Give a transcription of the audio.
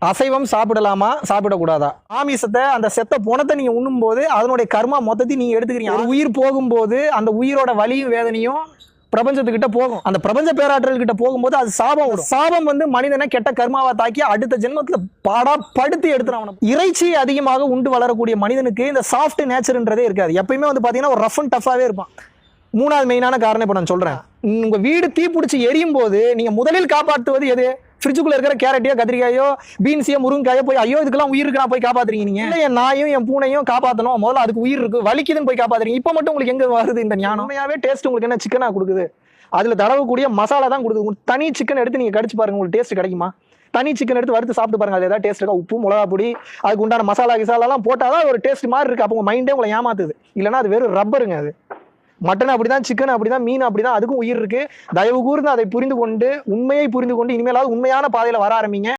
அசைவம் சாப்பிடலாமா சாப்பிடக்கூடாதா? ஆமிசத்தை அந்த செத்த புணத்தை நீங்க உண்ணும் போது அதனுடைய கர்மா மொத்தத்தையும் நீங்க எடுத்துக்கிறீங்க. ஒரு உயிர் போகும்போது அந்த உயிரோட வலியும் வேதனையும் பிரபஞ்சத்துக்கிட்ட போகும். அந்த பிரபஞ்ச பேராற்றல் கிட்ட போகும்போது அது சாபம் வரும். சாபம் வந்து மனிதனை கெட்ட கர்மாவை தாக்கி அடுத்த ஜென்மத்துல பாடா படுத்தி எடுத்துறான். இறைச்சி அதிகமாக உண்டு வளரக்கூடிய மனிதனுக்கு இந்த சாஃப்ட் நேச்சர்ன்றதே இருக்காது. எப்பயுமே வந்து பாத்தீங்கன்னா ஒரு ரஃப் அண்ட் டஃபாவே இருப்பான். மூணாவது மெயினான காரணம் இப்ப நான் சொல்றேன். உங்க வீடு தீ பிடிச்சி எரியும் போது நீங்க முதலில் காப்பாற்றுவது எது? ஃப்ரிட்ஜுக்குள்ள இருக்கிற கேரட்டையோ கத்திரிக்காயோ பீன்ஸையோ முருங்காயோ போய் ஐயோ இதுக்கெல்லாம் உயிர் இருக்கு நான் போய் காப்பாத்துறீங்க. நீங்க என் நாயும் என் பூனையும் காப்பாற்றணும், முதல்ல அதுக்கு உயிர் இருக்கு வலிக்குதுன்னு போய் காப்பாத்துறீங்க. இப்ப மட்டும் உங்களுக்கு எங்க வருது இந்த ஞானம்? உண்மையாவே டேஸ்ட் உங்களுக்கு என்ன சிக்கனா கொடுக்குது? அதுல தடவக்கூடிய மசாலா தான் கொடுக்குது. தனி சிக்கன் எடுத்து நீங்க கடிச்சு பாருங்க, உங்களுக்கு டேஸ்ட் கிடைக்குமா? தனி சிக்கன் எடுத்து வறுத்து சாப்பிட்டு பாருங்க, அது ஏதாவது டேஸ்ட் இருக்கா? உப்பு மிளகா பொடி அதுக்கு உண்டான மசாலா கிசாலாம் போட்டாதான் ஒரு டேஸ்ட் மாதிரி இருக்கு. அப்போ உங்க மைண்டே உங்களை ஏமாத்துது. இல்லைன்னா அது வெறும் ரப்பருங்க. அது மட்டன் அப்படிதான், சிக்கன் அப்படிதான், மீன் அப்படிதான், அதுக்கும் உயிர் இருக்கு. தயவு கூர்ந்து அதை புரிந்து கொண்டு உண்மையை புரிந்து கொண்டு இனிமேலாவது உண்மையான பாதையில வர ஆரம்பிங்க.